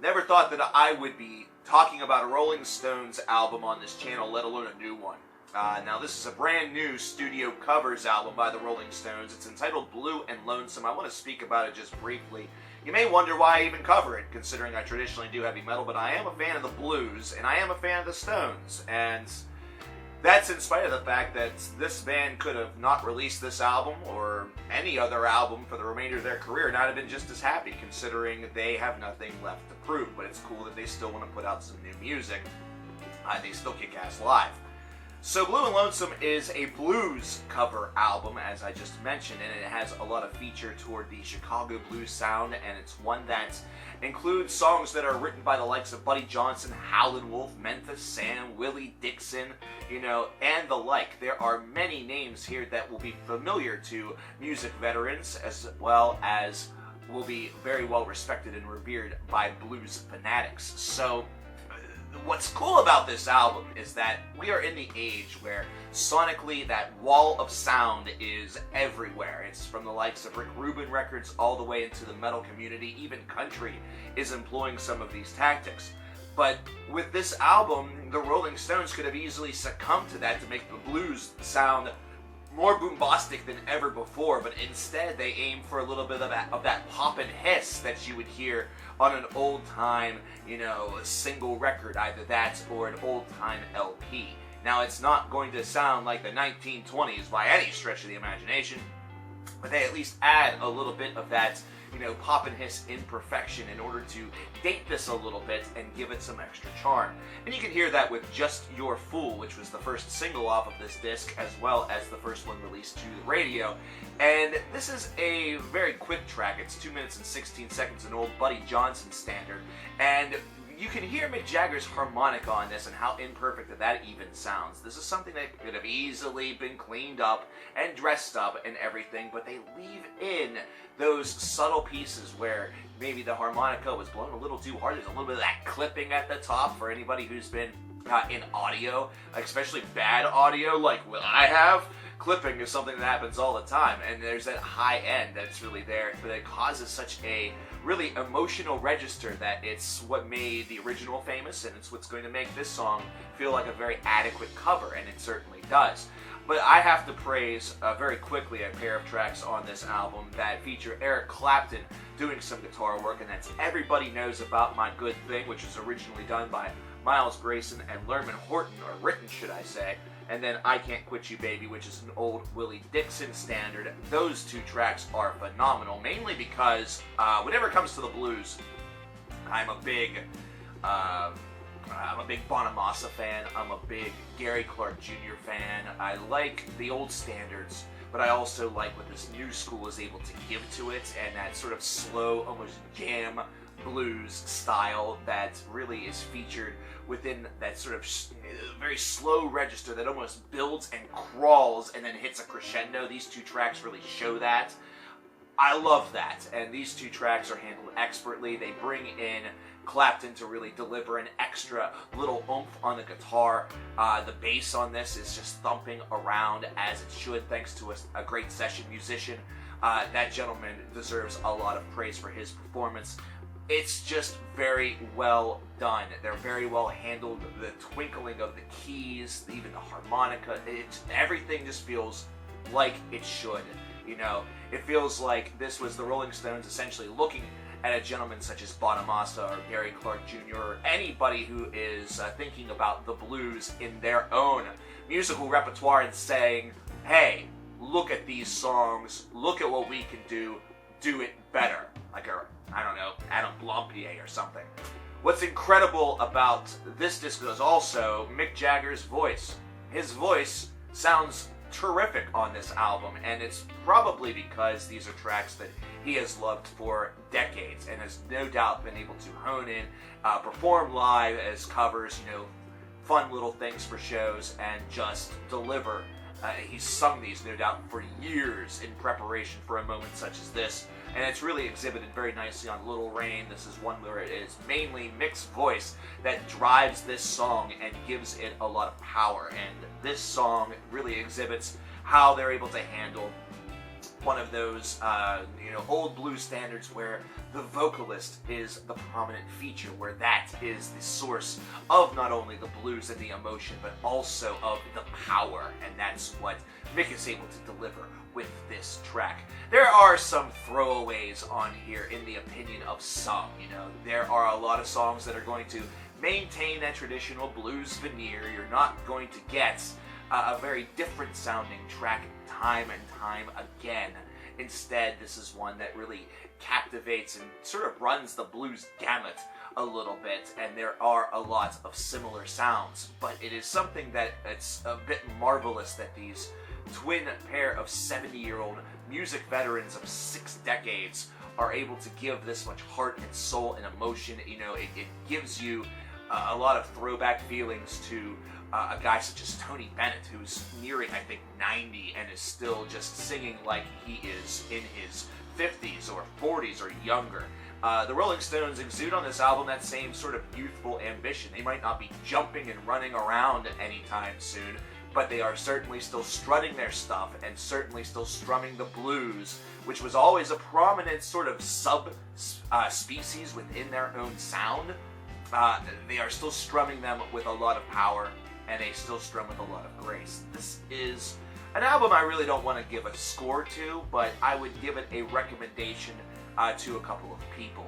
Never thought that I would be talking about a Rolling Stones album on this channel, let alone a new one. Now, this is a brand new studio covers album by the Rolling Stones. It's entitled Blue and Lonesome. I want to speak about it just briefly. You may wonder why I even cover it, considering I traditionally do heavy metal, but I am a fan of the blues, and I am a fan of the Stones, and that's in spite of the fact that this band could have not released this album or any other album for the remainder of their career and not have been just as happy, considering they have nothing left to prove. But it's cool that they still want to put out some new music. They still kick ass live. So Blue and Lonesome is a blues cover album, as I just mentioned, and it has a lot of feature toward the Chicago blues sound, and it's one that includes songs that are written by the likes of Buddy Johnson, Howlin' Wolf, Memphis Sam, Willie Dixon, and the like. There are many names here that will be familiar to music veterans, as well as will be very well respected and revered by blues fanatics. So what's cool about this album is that we are in the age where sonically that wall of sound is everywhere. It's from the likes of Rick Rubin records all the way into the metal community. Even country is employing some of these tactics. But with this album, the Rolling Stones could have easily succumbed to that to make the blues sound more bombastic than ever before, but instead they aim for a little bit of that pop and hiss that you would hear on an old-time, single record, either that or an old-time LP. Now, it's not going to sound like the 1920s by any stretch of the imagination, but they at least add a little bit of that, pop and hiss imperfection in order to date this a little bit and give it some extra charm. And you can hear that with Just Your Fool, which was the first single off of this disc, as well as the first one released to the radio. And this is a very quick track. It's 2 minutes and 16 seconds, an old Buddy Johnson standard. And you can hear Mick Jagger's harmonica on this and how imperfect that even sounds. This is something that could have easily been cleaned up and dressed up and everything, but they leave in those subtle pieces where maybe the harmonica was blown a little too hard. There's a little bit of that clipping at the top for anybody who's been in audio, especially bad audio like what I have. Clipping is something that happens all the time, and there's that high end that's really there, but it causes such a really emotional register that it's what made the original famous, and it's what's going to make this song feel like a very adequate cover, and it certainly does. But I have to praise very quickly a pair of tracks on this album that feature Eric Clapton doing some guitar work, and that's Everybody Knows About My Good Thing, which was originally done by Miles Grayson and Lerman Horton, or written, should I say. And then I Can't Quit You Baby, which is an old Willie Dixon standard. Those two tracks are phenomenal, mainly because whenever it comes to the blues, I'm a big Bonamassa fan. I'm a big Gary Clark Jr. fan. I like the old standards, but I also like what this new school is able to give to it, and that sort of slow, almost jam blues style that really is featured within that sort of very slow register that almost builds and crawls and then hits a crescendo. These two tracks really show that. I love that, and these two tracks are handled expertly. They bring in Clapton to really deliver an extra little oomph on the guitar. The bass on this is just thumping around as it should, thanks to a great session musician. That gentleman deserves a lot of praise for his performance. It's just very well done. They're very well handled. The twinkling of the keys, even the harmonica, everything just feels like it should. It feels like this was the Rolling Stones essentially looking at a gentleman such as Bonamassa or Gary Clark Jr. or anybody who is thinking about the blues in their own musical repertoire and saying, hey, look at these songs, look at what we can do it better. Like Adam Blompier or something. What's incredible about this disc is also Mick Jagger's voice. His voice sounds terrific on this album, and it's probably because these are tracks that he has loved for decades and has no doubt been able to hone in, perform live as covers, fun little things for shows, and just deliver. He's sung these, no doubt, for years in preparation for a moment such as this, and it's really exhibited very nicely on Little Rain. This is one where it is mainly Mick's voice that drives this song and gives it a lot of power, and this song really exhibits how they're able to handle one of those, old blues standards where the vocalist is the prominent feature, where that is the source of not only the blues and the emotion, but also of the power, and that's what Mick is able to deliver with this track. There are some throwaways on here, in the opinion of some. There are a lot of songs that are going to maintain that traditional blues veneer. You're not going to get a very different sounding track time and time again. Instead, this is one that really captivates and sort of runs the blues gamut a little bit, and there are a lot of similar sounds, but it is something that it's a bit marvelous that these twin pair of 70-year-old music veterans of 6 decades are able to give this much heart and soul and emotion. It gives you a lot of throwback feelings to a guy such as Tony Bennett, who's nearing, I think, 90 and is still just singing like he is in his 50s or 40s or younger. The Rolling Stones exude on this album that same sort of youthful ambition. They might not be jumping and running around anytime soon, but they are certainly still strutting their stuff and certainly still strumming the blues, which was always a prominent sort of sub-species within their own sound. They are still strumming them with a lot of power, and they still strum with a lot of grace. This is an album I really don't want to give a score to, but I would give it a recommendation to a couple of people.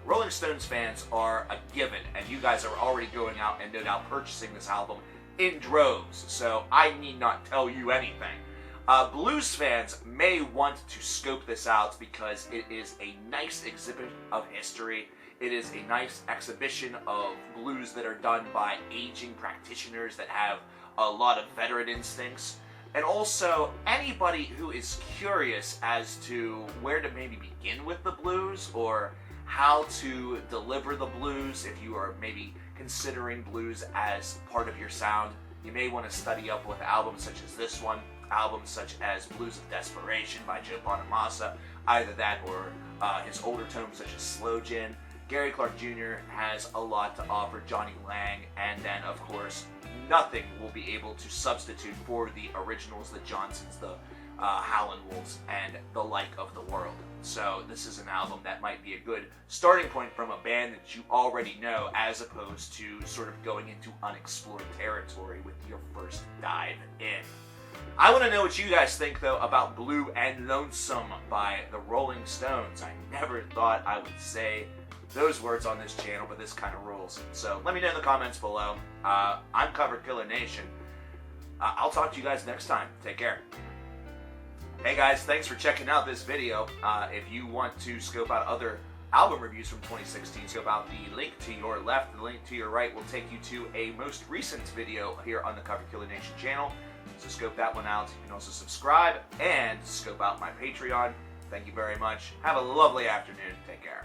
Rolling Stones fans are a given, and you guys are already going out and no doubt purchasing this album in droves, so I need not tell you anything. Blues fans may want to scope this out because it is a nice exhibit of history. It is a nice exhibition of blues that are done by aging practitioners that have a lot of veteran instincts. And also, anybody who is curious as to where to maybe begin with the blues, or how to deliver the blues if you are maybe considering blues as part of your sound, you may want to study up with albums such as this one, albums such as Blues of Desperation by Joe Bonamassa, either that or his older tomes such as Slow Gin. Gary Clark Jr. has a lot to offer, Johnny Lang, and then, of course, nothing will be able to substitute for the originals, the Johnsons, the Howlin' Wolves, and the like of the world. So this is an album that might be a good starting point from a band that you already know, as opposed to sort of going into unexplored territory with your first dive in. I want to know what you guys think, though, about Blue and Lonesome by the Rolling Stones. I never thought I would say those words on this channel, but this kind of rules. So let me know in the comments below. I'm coverkillernation. I'll talk to you guys next time. Take care. Hey guys, thanks for checking out this video. If you want to scope out other album reviews from 2016, scope out the link to your left. The link to your right will take you to a most recent video here on the coverkillernation channel. So scope that one out. You can also subscribe and scope out my Patreon. Thank you very much. Have a lovely afternoon. Take care.